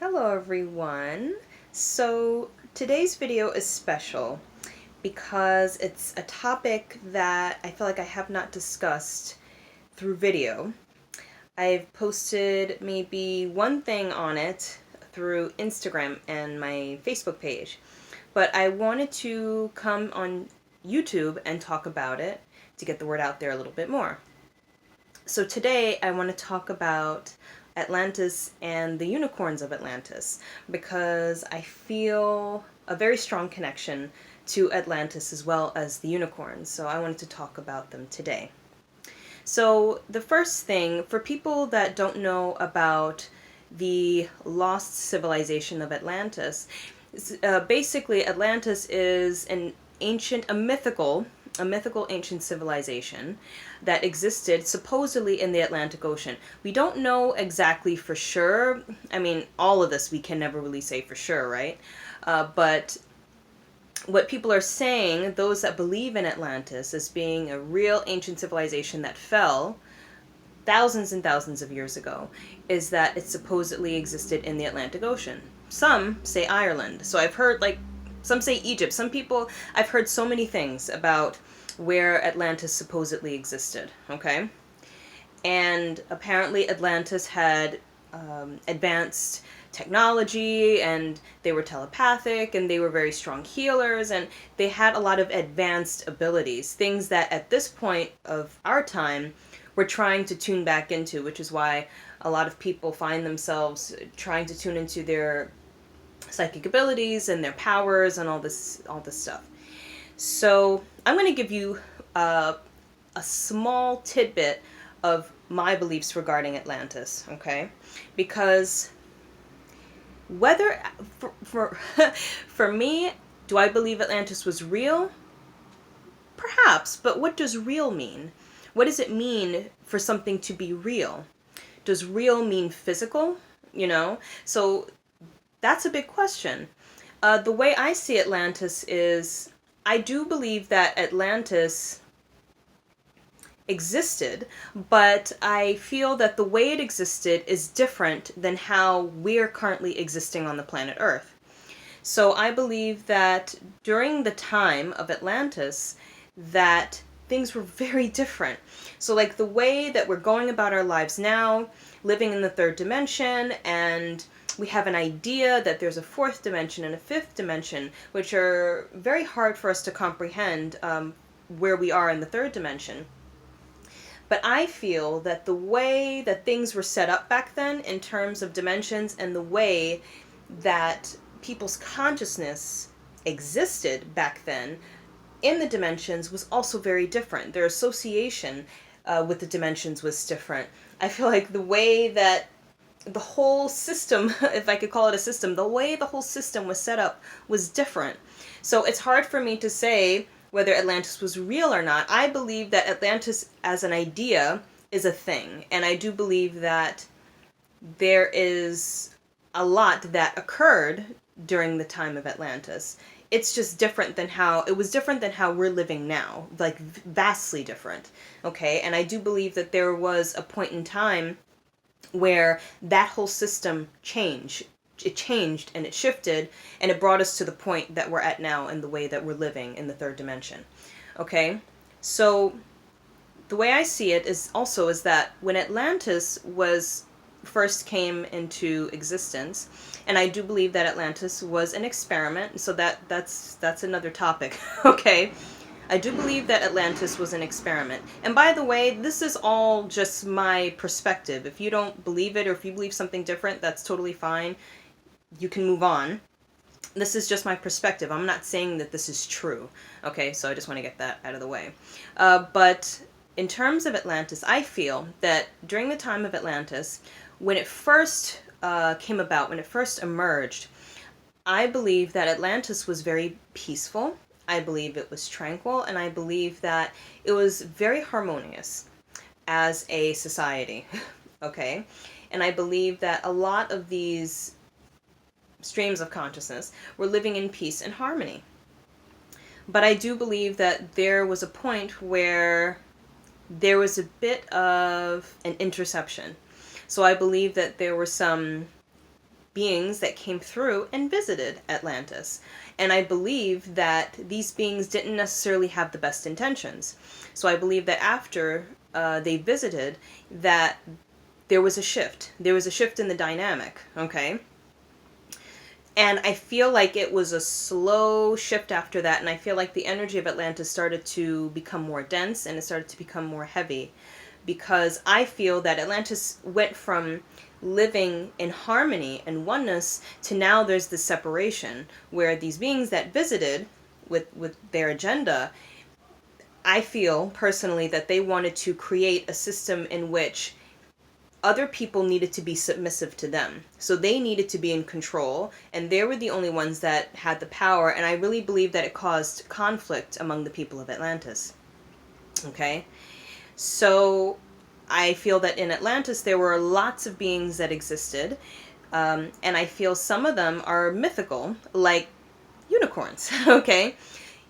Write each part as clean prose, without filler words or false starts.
Hello everyone. So today's video is special because it's a topic that I feel like I have not discussed through video. I've posted maybe one thing on it through Instagram and my Facebook page, but I wanted to come on YouTube and talk about it to get the word out there a little bit more. So today I want to talk about Atlantis and the unicorns of Atlantis because I feel a very strong connection to Atlantis as well as the unicorns. So I wanted to talk about them today. So the first thing, for people that don't know about the lost civilization of Atlantis, basically Atlantis is a mythical ancient civilization that existed supposedly in the Atlantic Ocean. We don't know exactly for sure. I mean, all of this we can never really say for sure, right? But what people are saying, those that believe in Atlantis as being a real ancient civilization that fell thousands and thousands of years ago, is that it supposedly existed in the Atlantic Ocean. Some say Ireland. So I've heard, some say Egypt. I've heard so many things about where Atlantis supposedly existed, okay? And apparently Atlantis had advanced technology, and they were telepathic, and they were very strong healers, and they had a lot of advanced abilities, things that at this point of our time we're trying to tune back into, which is why a lot of people find themselves trying to tune into their psychic abilities and their powers and all this stuff. So I'm going to give you a small tidbit of my beliefs regarding Atlantis, okay? Because whether for me, do I believe Atlantis was real? Perhaps, but what does real mean? What does it mean for something to be real? Does real mean physical? So that's a big question. The way I see Atlantis is, I do believe that Atlantis existed, but I feel that the way it existed is different than how we're currently existing on the planet Earth. So I believe that during the time of Atlantis, that things were very different. So like the way that we're going about our lives now, living in the third dimension, and we have an idea that there's a fourth dimension and a fifth dimension, which are very hard for us to comprehend where we are in the third dimension. But I feel that the way that things were set up back then in terms of dimensions and the way that people's consciousness existed back then in the dimensions was also very different. Their association with the dimensions was different. I feel like the way that the whole system, if I could call it a system, the way the whole system was set up was different. So it's hard for me to say whether Atlantis was real or not. I believe that Atlantis as an idea is a thing, and I do believe that there is a lot that occurred during the time of Atlantis. It's just different than how we're living now, like vastly different, okay? And I do believe that there was a point in time where that whole system changed. It changed and it shifted, and it brought us to the point that we're at now in the way that we're living in the third dimension. Okay? So the way I see it is that when Atlantis first came into existence, and I do believe that Atlantis was an experiment, so that's another topic, okay? I do believe that Atlantis was an experiment. And by the way, this is all just my perspective. If you don't believe it, or if you believe something different, that's totally fine. You can move on. This is just my perspective. I'm not saying that this is true. Okay, so I just want to get that out of the way. But in terms of Atlantis, I feel that during the time of Atlantis, when it first came about, when it first emerged, I believe that Atlantis was very peaceful. I believe it was tranquil, and I believe that it was very harmonious as a society. Okay? And I believe that a lot of these streams of consciousness were living in peace and harmony. But I do believe that there was a point where there was a bit of an interception. So I believe that there were some beings that came through and visited Atlantis. And I believe that these beings didn't necessarily have the best intentions. So I believe that after they visited, that there was a shift. There was a shift in the dynamic, okay? And I feel like it was a slow shift after that, and I feel like the energy of Atlantis started to become more dense, and it started to become more heavy. Because I feel that Atlantis went from living in harmony and oneness to now there's this separation, where these beings that visited with their agenda, I feel personally that they wanted to create a system in which other people needed to be submissive to them. So they needed to be in control, and they were the only ones that had the power, and I really believe that it caused conflict among the people of Atlantis. Okay? So I feel that in Atlantis there were lots of beings that existed, and I feel some of them are mythical, like unicorns, okay?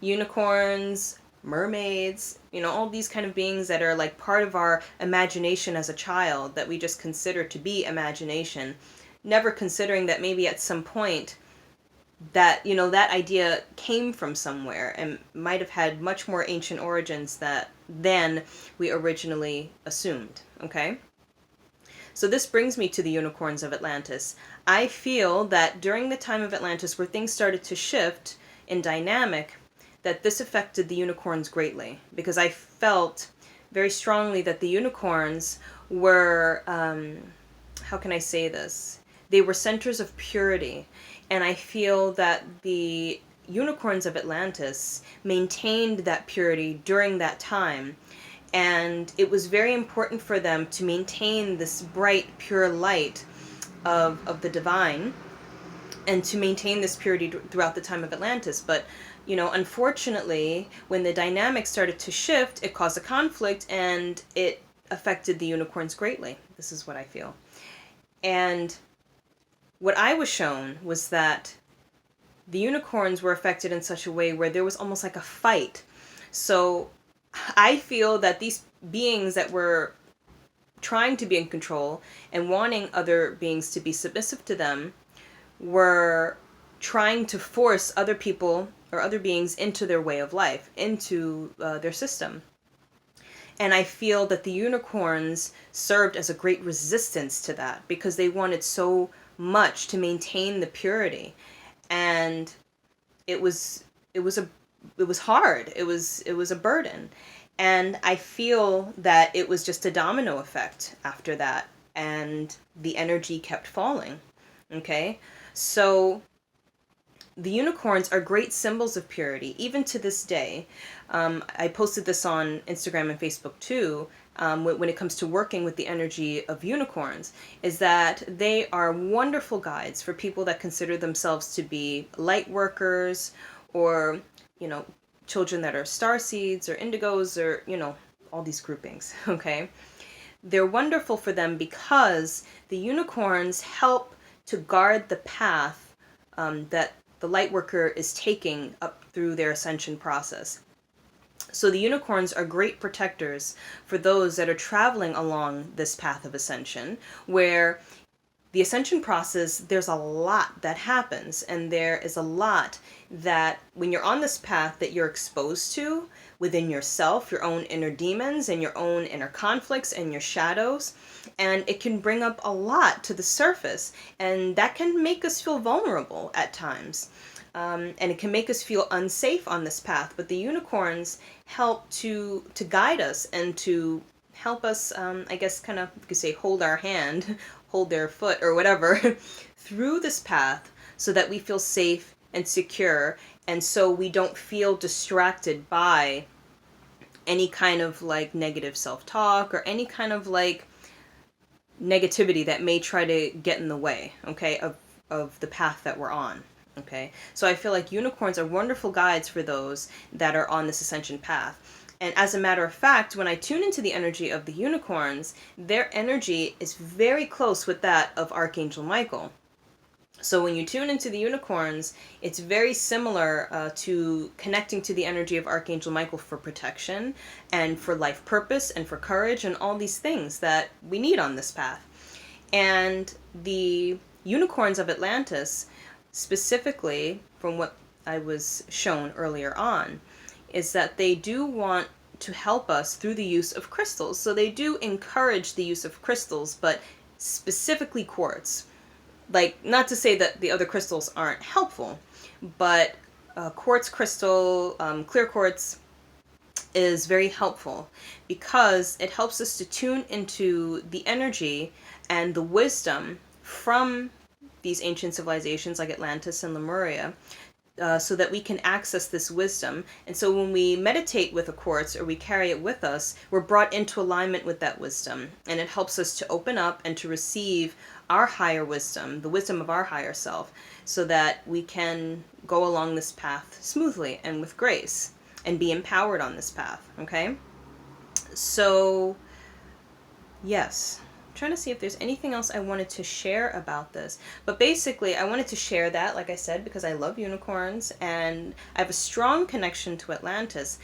Unicorns, mermaids, all these kind of beings that are like part of our imagination as a child that we just consider to be imagination, never considering that maybe at some point that, that idea came from somewhere and might have had much more ancient origins than we originally assumed, okay? So this brings me to the unicorns of Atlantis. I feel that during the time of Atlantis where things started to shift in dynamic, that this affected the unicorns greatly, because I felt very strongly that the unicorns were, how can I say this? They were centers of purity, and I feel that the unicorns of Atlantis maintained that purity during that time, and it was very important for them to maintain this bright, pure light of the divine, and to maintain this purity throughout the time of Atlantis. But unfortunately, when the dynamics started to shift, it caused a conflict and it affected the unicorns greatly. This is what I feel. And what I was shown was that the unicorns were affected in such a way where there was almost like a fight. So I feel that these beings that were trying to be in control and wanting other beings to be submissive to them were trying to force other people or other beings into their way of life, into their system. And I feel that the unicorns served as a great resistance to that, because they wanted so much to maintain the purity. And it was hard. It was a burden. And I feel that it was just a domino effect after that, and the energy kept falling. Okay? So the unicorns are great symbols of purity, even to this day. I posted this on Instagram and Facebook too, when it comes to working with the energy of unicorns, is that they are wonderful guides for people that consider themselves to be light workers, or, children that are starseeds or indigos, or, all these groupings, okay? They're wonderful for them because the unicorns help to guard the path that the light worker is taking up through their ascension process. So the unicorns are great protectors for those that are traveling along this path of ascension, where the ascension process, there's a lot that happens, and there is a lot that when you're on this path that you're exposed to within yourself, your own inner demons and your own inner conflicts and your shadows, and it can bring up a lot to the surface, and that can make us feel vulnerable at times. And it can make us feel unsafe on this path, but the unicorns help to guide us and to help us, I guess, kind of, you could say, hold our hand, hold their foot or whatever, through this path, so that we feel safe and secure, and so we don't feel distracted by any kind of like negative self-talk or any kind of like negativity that may try to get in the way, okay, of the path that we're on. Okay, so I feel like unicorns are wonderful guides for those that are on this ascension path. And as a matter of fact, when I tune into the energy of the unicorns, their energy is very close with that of Archangel Michael. So when you tune into the unicorns, it's very similar to connecting to the energy of Archangel Michael for protection and for life purpose and for courage and all these things that we need on this path. And the unicorns of Atlantis, specifically from what I was shown earlier on, is that they do want to help us through the use of crystals. So they do encourage the use of crystals, but specifically quartz. Like, not to say that the other crystals aren't helpful, but quartz crystal, clear quartz, is very helpful because it helps us to tune into the energy and the wisdom from these ancient civilizations like Atlantis and Lemuria, so that we can access this wisdom. And so when we meditate with a quartz or we carry it with us, we're brought into alignment with that wisdom. And it helps us to open up and to receive our higher wisdom, the wisdom of our higher self, so that we can go along this path smoothly and with grace and be empowered on this path, okay? So, yes. Trying to see if there's anything else I wanted to share about this. But basically, I wanted to share that, like I said, because I love unicorns and I have a strong connection to Atlantis.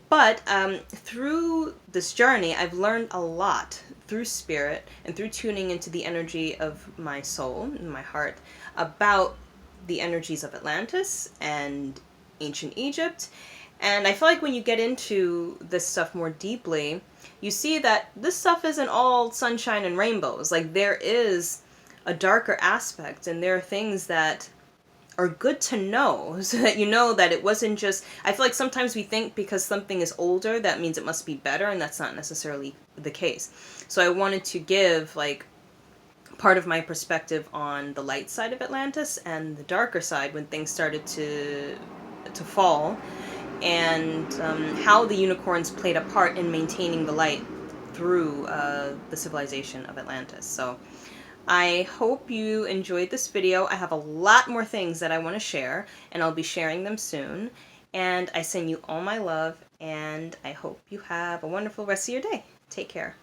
But through this journey, I've learned a lot through spirit and through tuning into the energy of my soul and my heart about the energies of Atlantis and ancient Egypt. And I feel like when you get into this stuff more deeply, you see that this stuff isn't all sunshine and rainbows. Like, there is a darker aspect, and there are things that are good to know, so that you know that it wasn't just... I feel like sometimes we think because something is older, that means it must be better, and that's not necessarily the case. So I wanted to give, like, part of my perspective on the light side of Atlantis and the darker side when things started to fall, and how the unicorns played a part in maintaining the light through the civilization of Atlantis. So I hope you enjoyed this video. I have a lot more things that I want to share, and I'll be sharing them soon. And I send you all my love, and I hope you have a wonderful rest of your day. Take care.